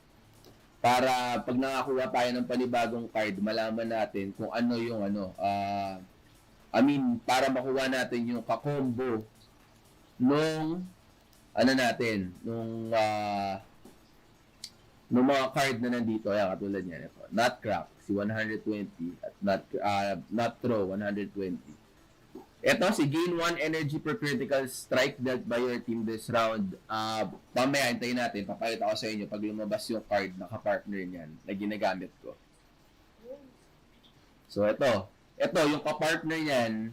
para pag nakakuha tayo ng panibagong card, malaman natin kung ano yung para makuha natin yung kakombo nung mga card na nandito. Ayan, katulad niyan. Ito. Nutcrack, si 120 at Nutthrow, 120. Ito, si gain 1 energy per critical strike dealt by your team this round. Mamaya, hintayin natin. Papakita ko sa inyo pag lumabas yung card na kapartner niyan na ginagamit ko. So, ito yung kapartner niyan,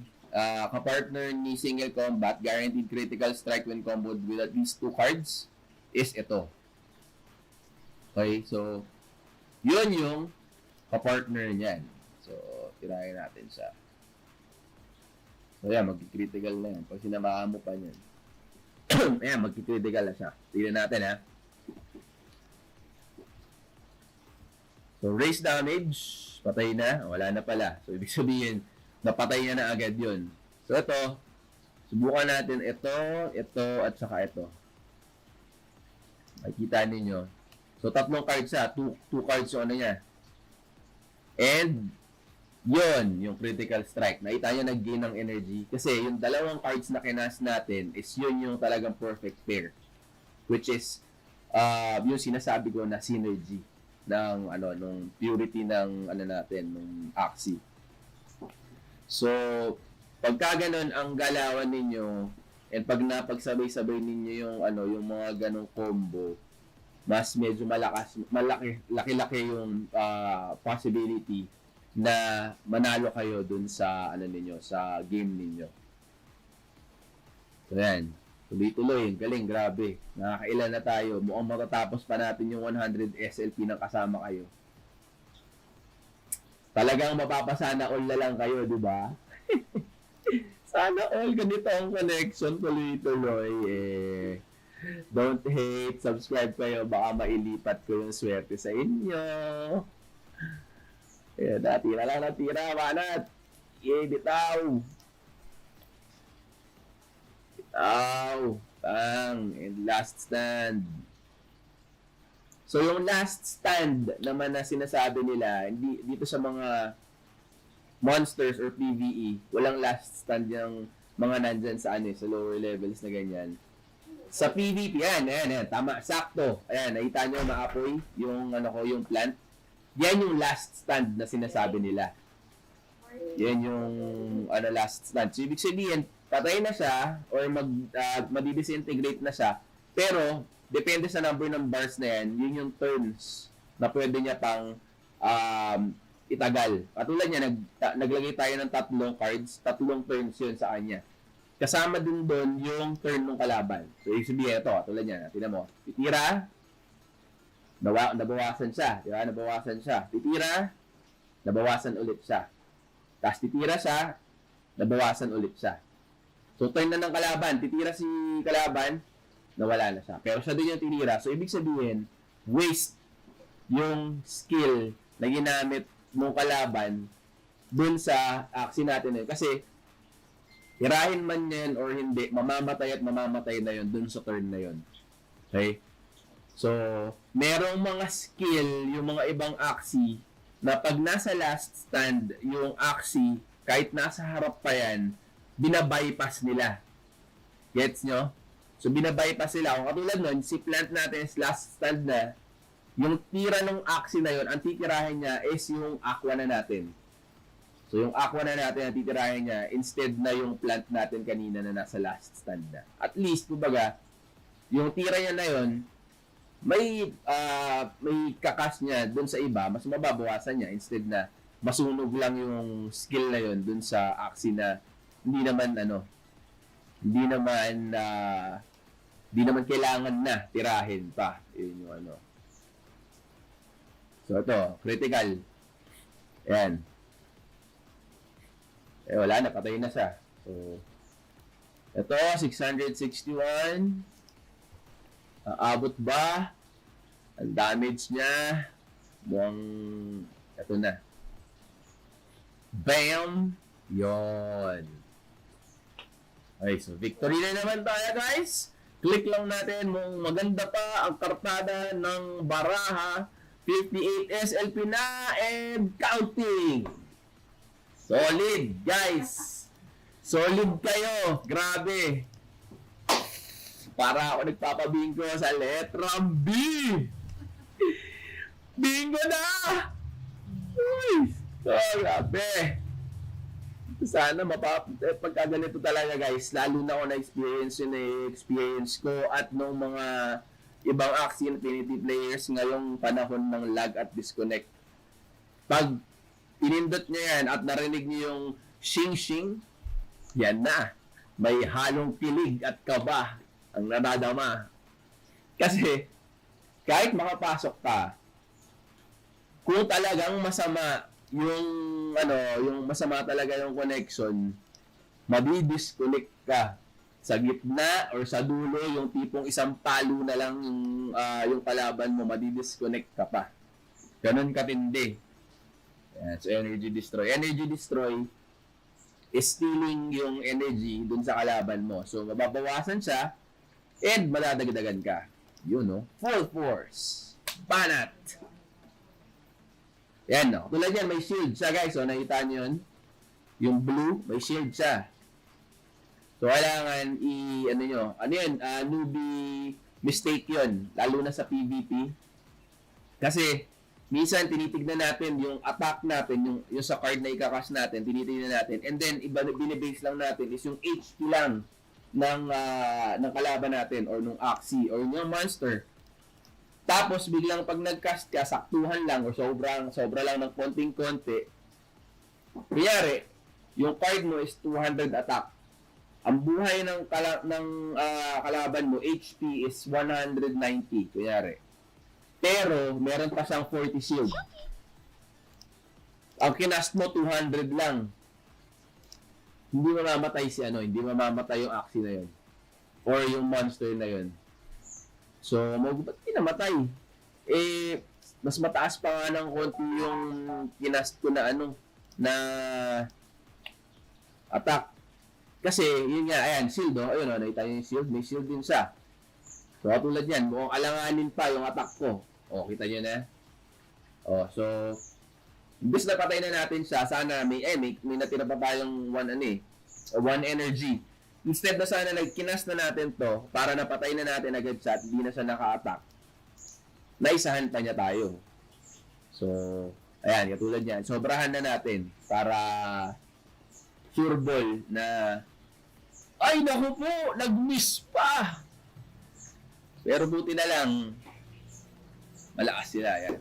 kapartner ni single combat, guaranteed critical strike when comboed with at least 2 cards, is ito. Okay, so, yun yung kapartner niyan. So, tirahin natin siya. So, yan, mag-critical na yan. Pag sinamaan mo pa niyan. Ayan, mag-critical na siya. Tignan natin, ha. So, raise damage, patay na. Wala na pala. So, ibig sabihin, napatay na agad yun. So, ito, subukan natin ito, at saka ito. Makikita ninyo. So, 3 cards siya. 2 cards yung niya. And, yun, yung critical strike. Nakita nyo nag-gain ng energy. Kasi yung 2 cards na kinas natin is yun yung talagang perfect pair. Which is, yung sinasabi ko na synergy ng nung purity ng nung Axie. So, pagka ganun ang galawan ninyo, and pag napagsabay-sabay ninyo yung mga ganong combo, mas medyo laki-laki yung possibility na manalo kayo dun sa sa game ninyo. So yan, tuloy-tuloy, galing, grabe. Nakakailan na tayo. Mukhang matatapos pa natin yung 100 SLP ng kasama kayo. Talagang mapapasana all na lang kayo, di ba? Sana all ganito ang connection, tuloy-tuloy. Don't hate, subscribe kayo, baka mailipat ko yung swerte sa inyo. Ayan, natira, manat. Bitaw. And last stand. So, yung last stand naman na sinasabi nila, dito sa mga monsters or PvE, walang last stand yung mga nandyan sa sa lower levels na ganyan. Sa PvP, yan, tama, sakto. Ayan, nakita nyo maapoy yung yung plant. Yan yung last stand na sinasabi nila. Yan yung last stand. So, ibig sabihin, patay na siya or madidisintegrate na siya. Pero, depende sa number ng bars na yan, yun yung turns na pwede niya pang itagal. Katulad niya, naglagay tayo ng 3 cards, 3 turns yun sa kanya. Kasama din doon yung turn ng kalaban. So, ibig sabihin ito, katulad niya, tingnan mo, titira, nabawasan siya. Diba? Nabawasan siya. Titira, nabawasan ulit siya. Tapos titira siya, nabawasan ulit siya. So, turn na ng kalaban. Titira si kalaban, nawala na siya. Pero siya din yung tinira. So, ibig sabihin, waste yung skill na ginamit mong kalaban dun sa Axie natin. Kasi, Tirahin man yan or hindi, mamamatay at mamamatay na yun dun sa turn na yun. Okay? So, merong mga skill, yung mga ibang Axie, na pag nasa last stand, yung Axie, kahit nasa harap pa yan, binabypass nila. Gets nyo? So, binabypass nila. Kung katulad nun, si plant natin is last stand na, yung tira ng Axie na yun, ang titirahin niya is yung Aqua na natin. So, yung Aqua na natin, ang titirahin niya, instead na yung plant natin kanina na nasa last stand na. At least, kumbaga, yung tira niya na yun, may kakas niya dun sa iba, mas mababawasan niya instead na masunog lang yung skill na yun dun sa Axie na hindi naman kailangan na tirahin pa. Yun yung ano. So, ito, critical. Ayan. Wala na, patay na siya. So, ito, 661. Aabot ba? Ang damage niya. Buwang, ito na. Bam! Yon. Okay, so victory na naman tayo, guys. Click lang natin mong maganda pa ang kartada ng baraha. 58 SLP na and counting. Solid, guys. Solid kayo. Grabe. Para ako nagpapabingo sa letrang B. Bingo na! Uy! So, grabe. Sana pagka ganito talaga, guys, lalo na ako na-experience yun experience ko at nung mga ibang Axie Infinity players ngayong panahon ng lag at disconnect. Pag pinindot niya yan at narinig niyo yung shing-shing, yan na. May halong kilig at kaba ang nadadama. Kasi, kahit makapasok ka, kung talagang masama yung masama talaga yung connection, madi-disconnect ka sa gitna or sa dulo, yung tipong isang palo na lang yung kalaban mo, madi-disconnect ka pa. Ganun katindi. Yan, so, energy destroy. Energy destroy is stealing yung energy dun sa kalaban mo. So, mababawasan siya and madadagdagan ka. Yun, no? Full force. Banat. Yan, no? Tulad yan, may shield siya, guys. So, nakita nyo yun? Yung blue, may shield siya. So, kailangan newbie mistake yun. Lalo na sa PvP. Kasi, minsan, tinitignan natin yung attack natin, yung sa card na ikakas natin, tinitignan natin. And then, binibase lang natin is yung HP lang ng kalaban natin or nung Axie or yung monster. Tapos biglang pag nag-cast ka, saktuhan lang or sobra lang ng konting-konti. Kunyari, yung card mo is 200 attack. Ang buhay ng kalaban mo, HP is 190, kunyari. Pero meron pa siyang 40 shield. Ang kinast mo 200 lang. Hindi mamamatay hindi mamamatay yung Axie na yun. Or yung monster na yun. So, ba't namatay? Mas mataas pa nga ng konti yung kinast ko na attack. Kasi, yun nga, ayan, shield, oh. Ayun, nakita yung shield. May shield din siya. So, tulad yan, mukhang alanganin pa yung attack ko. O, kita nyo na. O, so, imbis na patay na natin siya, sana may natira pa tayong one energy. Instead na sana nagkinas na natin to, para napatay na natin agad siya at hindi na siya naka-attack, naisahan pa niya tayo. So, ayan, katulad yan. Sobrahan na natin para sure ball na ay, naku po, nag-miss pa! Pero buti na lang, malakas sila, yan.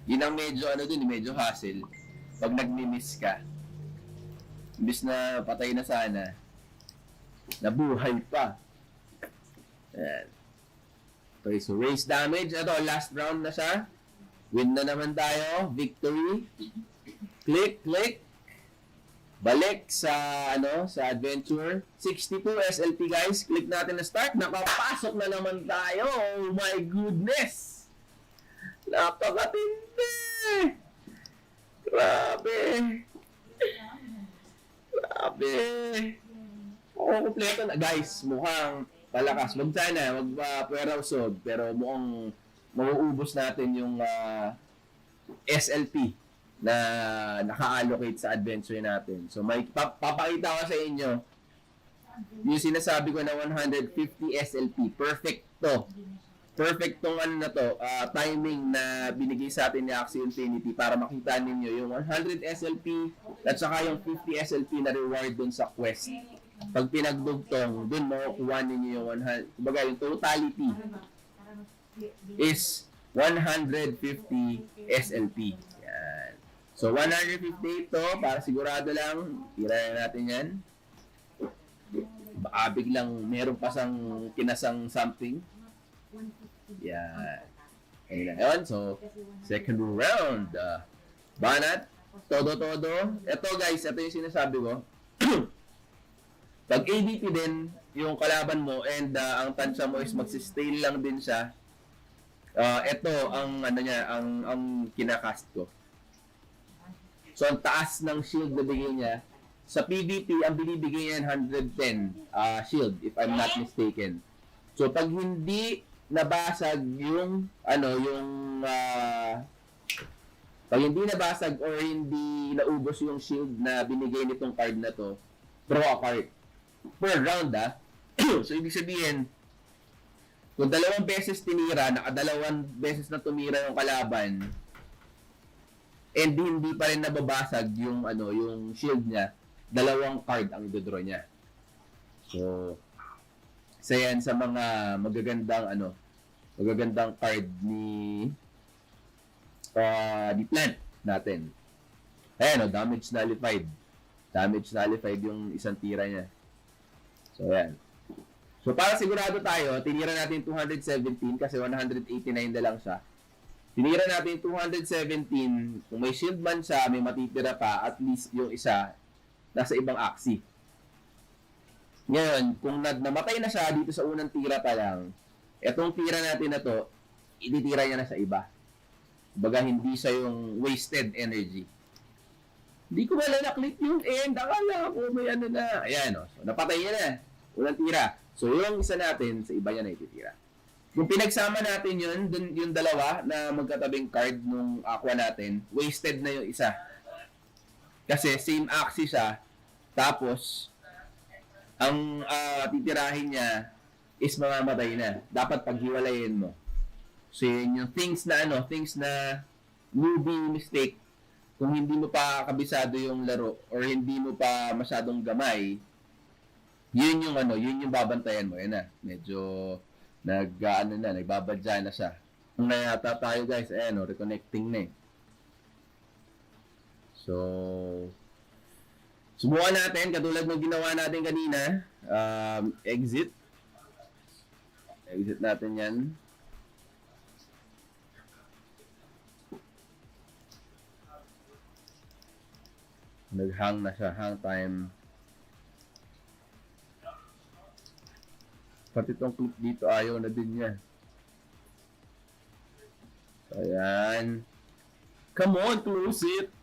Yun ang medyo hassle. Pag nag-miss ka, imbis na patay na sana, nabuhay pa. Ayan. Okay, so raise damage. Ito, last round na siya. Win na naman tayo. Victory. Click. Balik sa adventure. 62 SLP, guys. Click natin na start. Nakapasok na naman tayo. Oh my goodness. Napakatindi. Grabe. Grabe. Oo, kompleto na. Guys, mukhang palakas. Wag sana, wag pwera usog. Pero mukhang mauubos natin yung SLP na naka-allocate sa adventure natin. So, may papakita ko sa inyo yung sinasabi ko na 150 SLP. Perfect to. Perfect tong ano na to, timing na binigay sa atin ni Axie Infinity para makita ninyo yung 100 SLP at saka yung 50 SLP na reward dun sa quest. Pag pinagdugtong, dun makukuha ninyo yung 100, kumbaga yung totality is 150 SLP. Yan. So 150 ito, para sigurado lang, tira na natin yan. Baka biglang meron pa sang kinasang something. Yan. Ayun na yun. So, second round. Banat. Todo-todo. Ito guys, ito yung sinasabi ko. Pag ADP din, yung kalaban mo and ang tansya mo is magsistay lang din siya. Ito ang ano niya, ang kinakast ko. So, ang taas ng shield na bigay niya. Sa PvP, ang binibigay niya 110 shield, if I'm not mistaken. So, pag hindi nabasag yung pag hindi nabasag or hindi naubos yung shield na binigay nitong card na to, draw a card per round. So ibig sabihin, kung 2 beses tinira, nakadalawang beses na tumira yung kalaban and hindi pa rin nababasag yung yung shield niya, 2 card ang i-draw niya. So isa yan sa mga magagandang card ni plant natin. Ayan, damage nullified. Damage nullified yung isang tira niya. So, ayan. So, para sigurado tayo, tinira natin 217 kasi 189 na lang siya. Tinira natin 217. Kung may shield man siya, may matitira pa, at least yung isa nasa ibang axis. Ngayon, kung namatay na siya dito sa unang tira pa lang, etong tira natin na to, ititira niya na sa iba. Baga, hindi siya yung wasted energy. Hindi ko wala na-click yung end. Akala ko may ano na. Ayan, so, napatay niya na. Unang tira. So, yung isa natin, sa iba niya na ititira. Kung pinagsama natin yun, dun, yung dalawa na magkatabing card nung aqua natin, wasted na yung isa. Kasi same axis siya. Tapos, ang titirahin niya is mamamatay na. Dapat paghiwalayin mo. So, yun yung things na newbie mistake. Kung hindi mo pa kabisado yung laro or hindi mo pa masyadong gamay, yun yung babantayan mo. Yan na. Medyo nagbabadya na siya. Kung nayata tayo guys, ayan reconnecting na eh. So, subukan natin, katulad ng ginawa natin kanina, exit natin yan. Nag-hang na siya, hang time. Pati itong clip dito, ayaw na din niya. So, ayan. Come on, close it!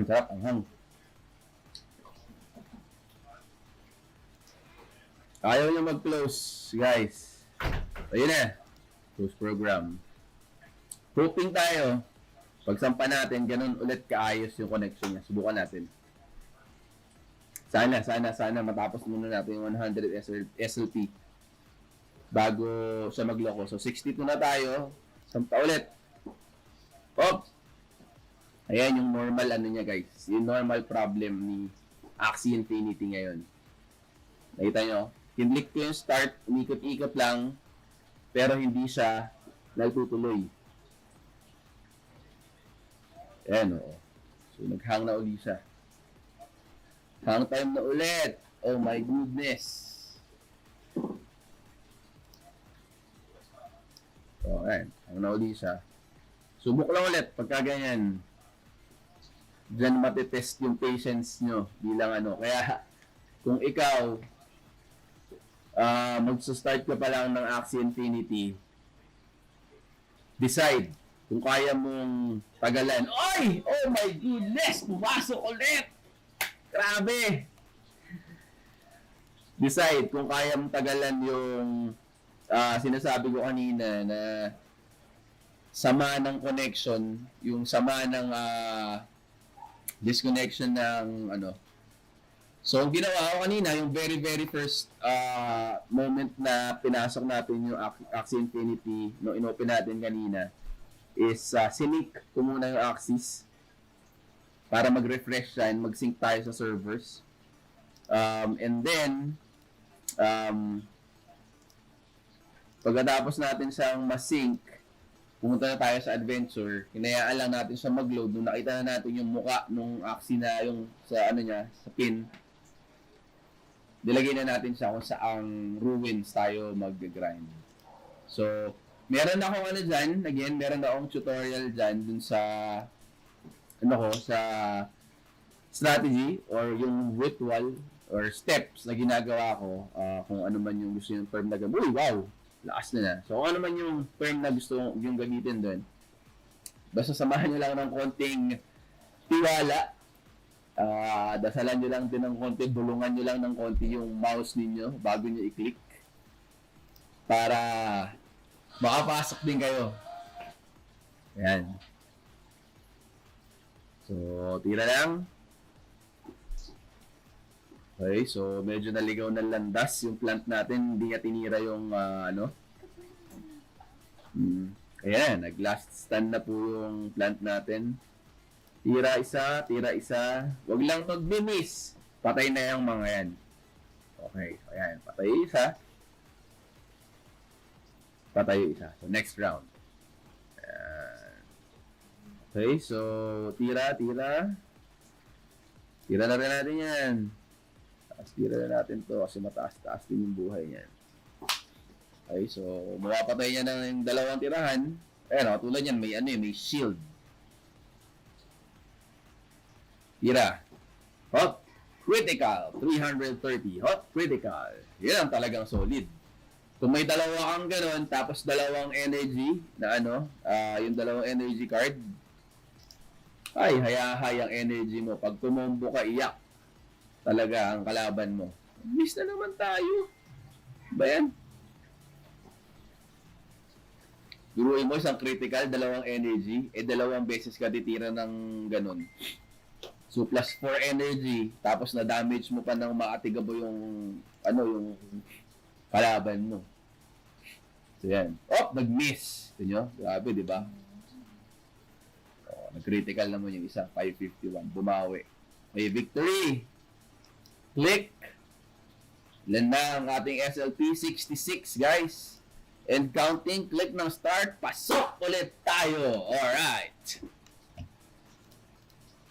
Sarap ang hang. Ayaw niya mag-close, guys. Ayun na. Close program. Hoping tayo, pagsampa natin, ganun ulit kaayos yung connection niya. Subukan natin. Sana matapos muna natin yung 100 SLP bago siya magloko. So, 62 na tayo. Sampa ulit. Oops! Ayan yung normal niya, guys. Yung normal problem ni Axie Infinity ngayon. Nakita nyo? Kinlik ko yung start, umikot-ikot lang, pero hindi siya nagtutuloy. Ayan, oo. So, nag-hang na ulit siya. Hang time na ulit. Oh my goodness. So, ayan. Hang na ulit siya. Subok lang ulit pagka ganyan. Diyan matitest yung patience nyo bilang Kaya, kung ikaw, magsa-start ka pa lang ng Axie Infinity, decide kung kaya mong tagalan. Oy! Oh my goodness! Pumasok ulit! Grabe! Decide kung kaya mong tagalan yung sinasabi ko kanina na sama ng connection, yung sama ng disconnection ng ano. So, ang ginawa ko kanina, yung very, very first moment na pinasok natin yung Axie Infinity, no, inopen natin kanina, is sync ko muna yung Axis para mag-refresh siya and mag-sync tayo sa servers. And then, pagkatapos natin siyang ma-sync, pumunta na tayo sa adventure, hinayaan lang natin siya mag-load. Nung nakita na natin yung muka nung Axie na yung sa ano niya, sa pin, nilagay na natin siya kung saang ruins tayo mag-grind. So, meron akong ano dyan, again, meron akong tutorial dyan dun sa sa strategy or yung ritual or steps na ginagawa ko kung ano man yung gusto yung term na gamitin. Uy, wow! Lakas na. So, kung ano man yung term na gusto yung gamitin dun, basta samahan nyo lang ng konting tiwala. Dasalan nyo lang din ng konti, bulungan nyo lang ng konti yung mouse ninyo bago nyo i-click para makapasok din kayo. Ayan. So, tira lang. Okay, so medyo naligaw ng landas yung plant natin. Hindi niya tinira yung Ayan, nag-last stand na po yung plant natin. Tira isa, tira isa. Huwag lang mag-miss. Patay na yung mga yan. Okay, ayan. Patay isa. Patay isa. So, next round. Ayan. Okay, so, tira, tira. Tira na rin natin yan. Tira na natin to kasi mataas-taas din yung buhay niyan. Okay, so, mapapatay niya ng dalawang tirahan. Ayan, tulad yan, may shield. Tira. Hot. Critical. 330. Hot. Critical. Yan ang talagang solid. Kung may dalawa kang ganun, tapos dalawang energy na yung dalawang energy card, ay, hayahayang energy mo. Pag tumombo ka, iyak. Talaga ang kalaban mo. Miss na naman tayo. Ba yan? Guruin mo isang critical, dalawang energy, dalawang beses ka titira ng ganun. So, plus 4 energy, tapos na-damage mo pa ng maatigabo yung kalaban mo. So, yan. Oh, nag-miss. Ito nyo? Grabe, di ba? Oh, nag-critical naman yung isa. 551. Bumawi. Okay, victory! Click! Ilan na ang ating SLP? 66, guys. And counting, click ng start. Pasok ulit tayo. Alright.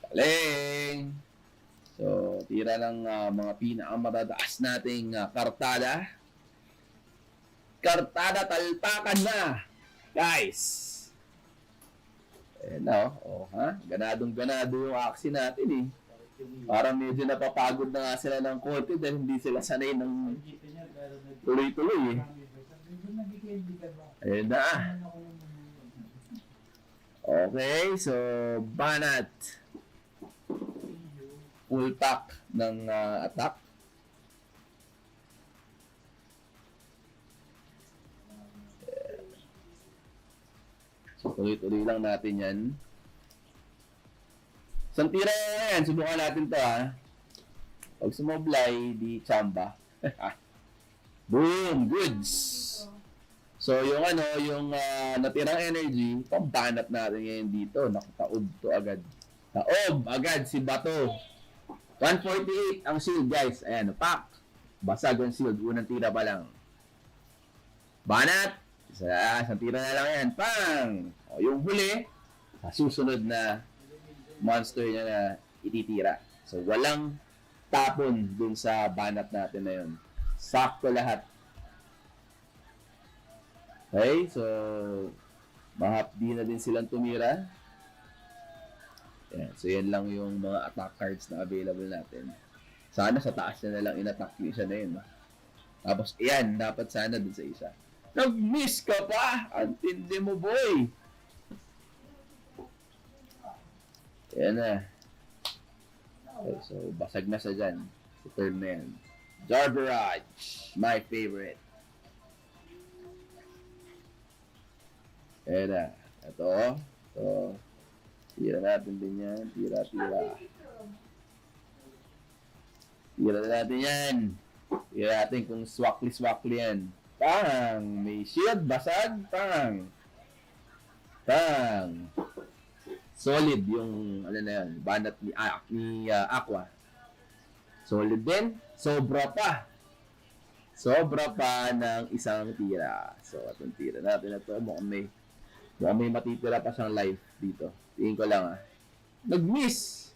Galing! So, tira ng mga pinakamatataas nating kartada. Kartada, talpakan na! Guys! Ayan na, ganadong-ganado yung Axie natin eh. Parang medyo napapagod na nga sila ng konti dahil hindi sila sanay ng tuloy-tuloy eh. Ayan na. Okay, so banat. Full pack ng attack. So tuloy-tuloy lang natin yan. Isang tira yan. Subukan natin to Pag sumoblay, di chamba. Boom! Goods! So, yung natirang energy, pambanat natin ngayon dito. Nakataob to agad. Taob agad si Bato. 148 ang shield, guys. Ayan, pak! Basag ang shield. Unang tira pa lang. Banat! Isang tira na lang yan. Pang! O, yung huli, sa susunod na monster niya na ititira. So, walang tapon dun sa banat natin na yun. Sakto lahat. Okay, so mahapdi na din silang tumira. Yan, so yan lang yung mga attack cards na available natin. Sana sa taas na lang in-attack siya na yun. Tapos, yan, dapat sana dun sa isa. Nag-miss ka pa! Ang tindi mo, boy! Yan na. Okay, so, basag na sa dyan. Sa turn na yan. Jarbarage, my favorite. Ayan na. Ito. Tira natin din yan. Tira. Tira natin yan. Tira natin kung swakli yan. Pang! May shield, basag. Pang! Solid yung, ano na yan, banat ni Aqua. Solid din. Sobra pa ng isang tira. So, itong tira natin na ito. Mukhang may matitira pa siyang life dito. Tingin ko lang Nag-miss!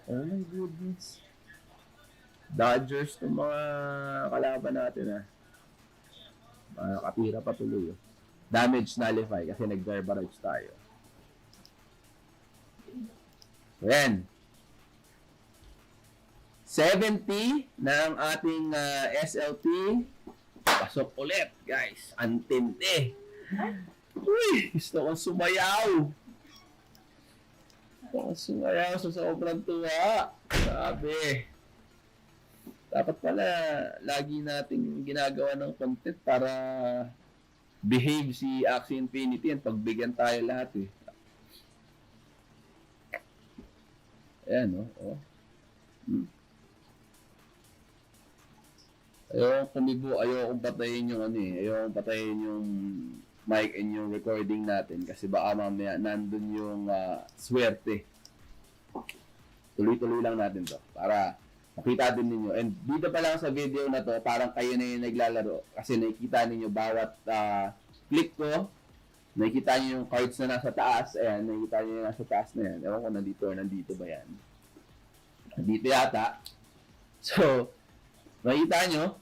Oh my goodness. Dodgers ng mga kalaban natin Nakatira pa tuloy. Damage nullify kasi nag-garbage tayo. Ayan. 70 ng ating SLT. Pasok ulit, guys. Antinte. Uy, gusto kong sumayaw. Sa sobrang tuwa. Sabi. Dapat pala, lagi nating ginagawa ng content para behave si Axie Infinity at pagbigyan tayo lahat Ayan, Ayokong patayin yung ayokong patayin yung mic and yung recording natin kasi baka mamaya nandun yung swerte. Tuloy-tuloy lang natin to para makita din ninyo. And dito pa lang sa video na to, parang kayo na yung naglalaro kasi nakikita ninyo bawat click ko, nakikita niyo yung cards na nasa taas. Ayan, nakikita niyo yung nasa taas na yan. Ewan ko nandito ba yan? Nandito yata. So, nakikita nyo,